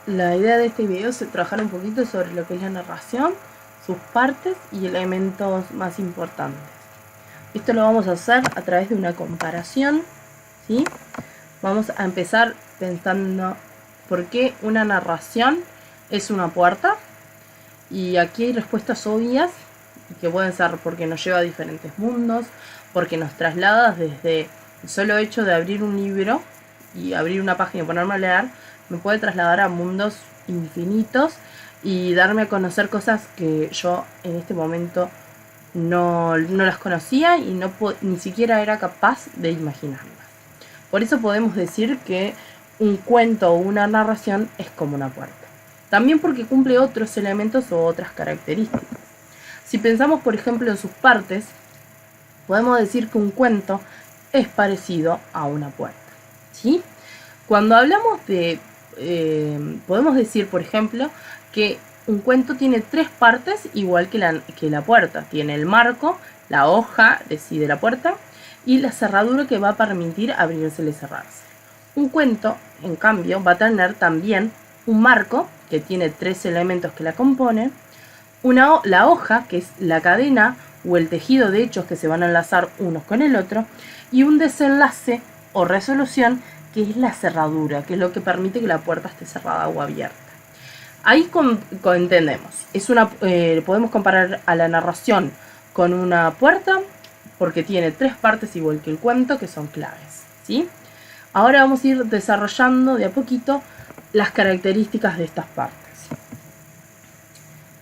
la idea de este video es trabajar un poquito sobre lo que es la narración, sus partes y elementos más importantes. Esto lo vamos a hacer a través de una comparación, ¿sí? Vamos a empezar pensando por qué una narración es una puerta. Y aquí hay respuestas obvias, que pueden ser porque nos lleva a diferentes mundos, porque nos traslada desde el solo hecho de abrir un libro y abrir una página y ponerme a leer, me puede trasladar a mundos infinitos y darme a conocer cosas que yo en este momento no las conocía y ni siquiera era capaz de imaginarlas. Por eso podemos decir que un cuento o una narración es como una puerta. También porque cumple otros elementos o otras características. Si pensamos, por ejemplo, en sus partes, podemos decir que un cuento es parecido a una puerta, ¿sí? Cuando hablamos de... podemos decir, por ejemplo, que un cuento tiene tres partes igual que la puerta. Tiene el marco, la hoja de la puerta y la cerradura que va a permitir abrirse y cerrarse. Un cuento, en cambio, va a tener también un marco que tiene tres elementos que la componen, la hoja, que es la cadena o el tejido de hechos que se van a enlazar unos con el otro, y un desenlace o resolución, que es la cerradura, que es lo que permite que la puerta esté cerrada o abierta. Ahí entendemos. Podemos comparar a la narración con una puerta porque tiene tres partes igual que el cuento, que son claves, ¿sí? Ahora vamos a ir desarrollando de a poquito las características de estas partes.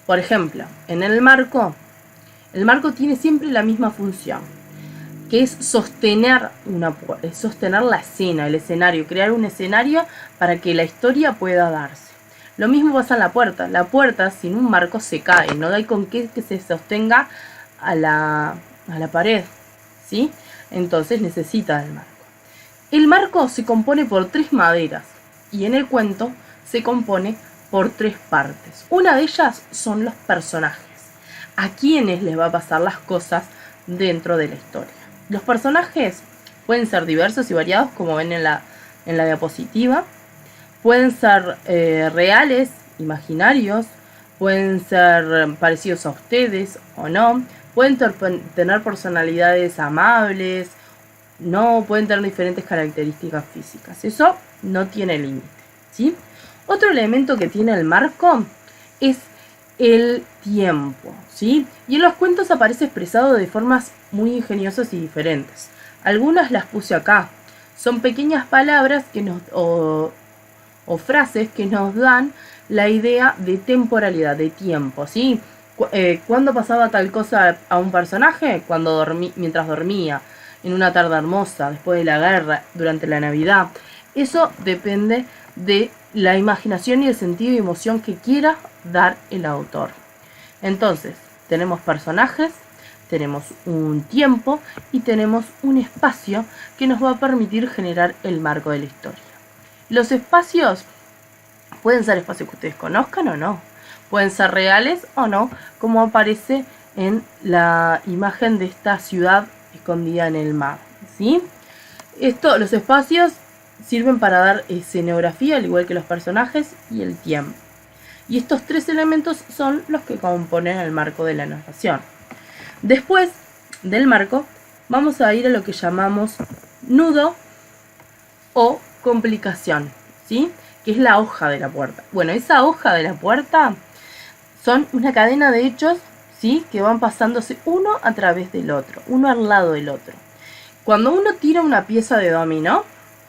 Por ejemplo, en el marco tiene siempre la misma función, que es sostener la escena, el escenario, crear un escenario para que la historia pueda darse. Lo mismo pasa en la puerta. La puerta sin un marco se cae, no hay con qué que se sostenga a la pared, ¿sí? Entonces necesita el marco. El marco se compone por tres maderas y en el cuento se compone por tres partes. Una de ellas son los personajes, a quienes les va a pasar las cosas dentro de la historia. Los personajes pueden ser diversos y variados, como ven en la diapositiva. Pueden ser reales, imaginarios, pueden ser parecidos a ustedes o no. Pueden tener personalidades amables, no, pueden tener diferentes características físicas. Eso no tiene límite, ¿sí? Otro elemento que tiene el marco es el tiempo, ¿sí? Y en los cuentos aparece expresado de formas muy ingeniosas y diferentes. Algunas las puse acá. Son pequeñas palabras o frases que nos dan la idea de temporalidad, de tiempo, ¿sí? ¿Cuándo pasaba tal cosa a un personaje? Mientras dormía, en una tarde hermosa, después de la guerra, durante la Navidad. Eso depende de la imaginación y el sentido y emoción que quiera dar el autor. Entonces, tenemos personajes, tenemos un tiempo y tenemos un espacio que nos va a permitir generar el marco de la historia. Los espacios pueden ser espacios que ustedes conozcan o no, pueden ser reales o no, como aparece en la imagen de esta ciudad escondida en el mar, ¿sí? Los espacios sirven para dar escenografía, al igual que los personajes y el tiempo. Y estos tres elementos son los que componen el marco de la narración. Después del marco, vamos a ir a lo que llamamos nudo o complicación, ¿sí? Que es la hoja de la puerta. Bueno, esa hoja de la puerta son una cadena de hechos, ¿sí? Que van pasándose uno a través del otro, uno al lado del otro. Cuando uno tira una pieza de dominó,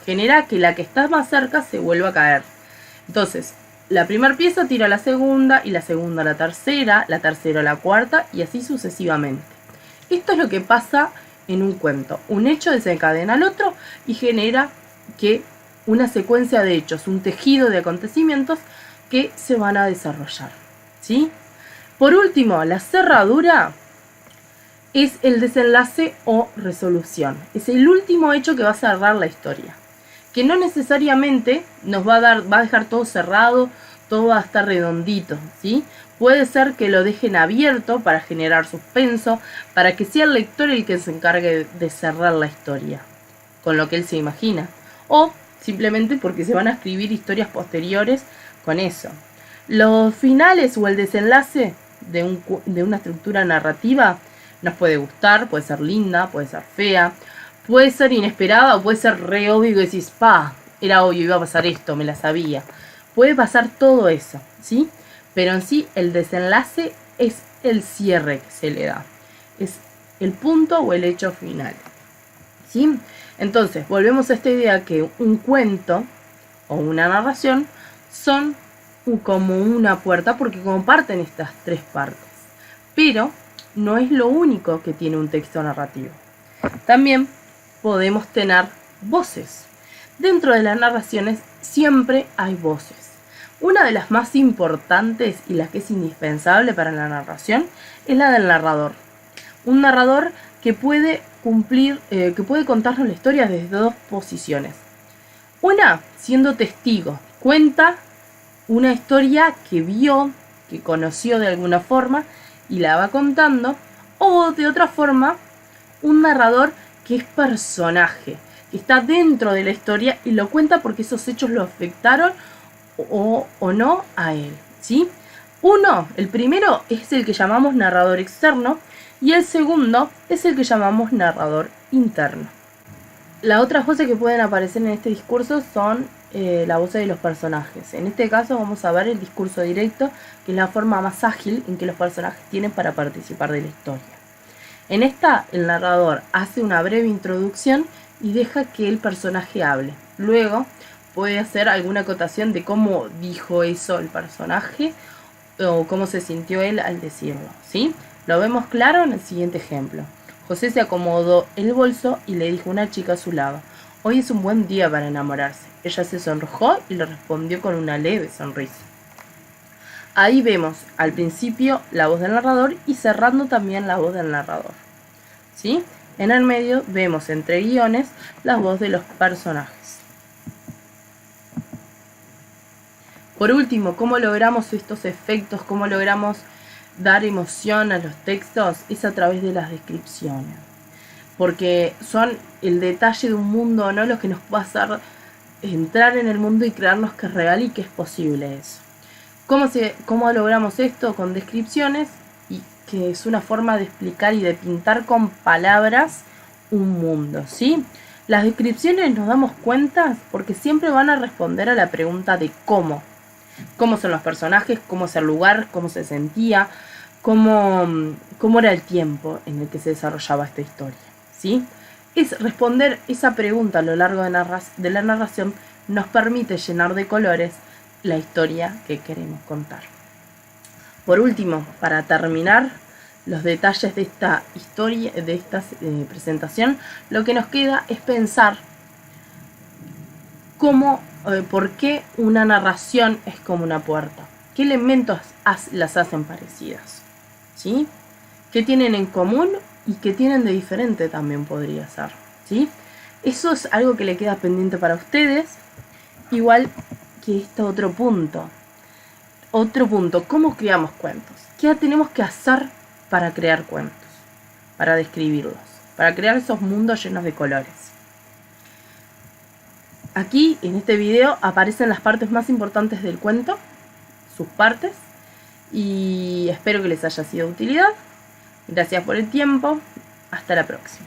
genera que la que está más cerca se vuelva a caer. Entonces, la primera pieza tira a la segunda, y la segunda a la tercera a la cuarta, y así sucesivamente. Esto es lo que pasa en un cuento. Un hecho desencadena al otro y genera que una secuencia de hechos, un tejido de acontecimientos que se van a desarrollar, ¿sí? Por último, la cerradura es el desenlace o resolución. Es el último hecho que va a cerrar la historia, que no necesariamente nos va a dejar todo cerrado, todo va a estar redondito, ¿sí? Puede ser que lo dejen abierto para generar suspenso, para que sea el lector el que se encargue de cerrar la historia con lo que él se imagina. O simplemente porque se van a escribir historias posteriores con eso. Los finales o el desenlace de una estructura narrativa nos puede gustar, puede ser linda, puede ser fea, puede ser inesperada o puede ser re obvio y decís, era obvio, iba a pasar esto, me la sabía. Puede pasar todo eso, ¿sí? Pero en sí el desenlace es el cierre que se le da. Es el punto o el hecho final, ¿sí? Entonces, volvemos a esta idea que un cuento o una narración son como una puerta porque comparten estas tres partes. Pero no es lo único que tiene un texto narrativo. También podemos tener voces. Dentro de las narraciones siempre hay voces. Una de las más importantes y la que es indispensable para la narración es la del narrador. Un narrador que puede contarnos la historia desde dos posiciones. Una, siendo testigo, cuenta una historia que vio, que conoció de alguna forma y la va contando, o de otra forma, un narrador que es personaje, que está dentro de la historia y lo cuenta porque esos hechos lo afectaron o no a él, ¿sí? El primero es el que llamamos narrador externo y el segundo es el que llamamos narrador interno. Las otras voces que pueden aparecer en este discurso son la voz de los personajes. En este caso vamos a ver el discurso directo, que es la forma más ágil en que los personajes tienen para participar de la historia. En esta, el narrador hace una breve introducción y deja que el personaje hable. Luego puede hacer alguna acotación de cómo dijo eso el personaje o cómo se sintió él al decirlo, ¿sí? Lo vemos claro en el siguiente ejemplo. José se acomodó el bolso y le dijo a una chica a su lado: hoy es un buen día para enamorarse. Ella se sonrojó y le respondió con una leve sonrisa. Ahí vemos al principio la voz del narrador y cerrando también la voz del narrador, ¿sí? En el medio vemos entre guiones la voz de los personajes. Por último, ¿cómo logramos estos efectos? ¿Cómo logramos dar emoción a los textos? Es a través de las descripciones. Porque son el detalle de un mundo, ¿no? Lo que nos va a hacer entrar en el mundo y creernos que es real y que es posible eso. ¿Cómo logramos esto? Con descripciones, y que es una forma de explicar y de pintar con palabras un mundo, ¿sí? Las descripciones nos damos cuenta porque siempre van a responder a la pregunta de cómo. Cómo son los personajes, cómo es el lugar, cómo se sentía, cómo era el tiempo en el que se desarrollaba esta historia, ¿sí? Es responder esa pregunta a lo largo de la narración nos permite llenar de colores la historia que queremos contar. Por último, para terminar los detalles de esta historia, de esta presentación, lo que nos queda es pensar por qué una narración es como una puerta. ¿Qué elementos las hacen parecidas? ¿Sí? ¿Qué tienen en común y qué tienen de diferente también podría ser? ¿Sí? Eso es algo que le queda pendiente para ustedes. Igual que este otro punto. ¿Cómo creamos cuentos? ¿Qué tenemos que hacer para crear cuentos? Para describirlos. Para crear esos mundos llenos de colores. Aquí, en este video, aparecen las partes más importantes del cuento, sus partes, y espero que les haya sido de utilidad. Gracias por el tiempo, hasta la próxima.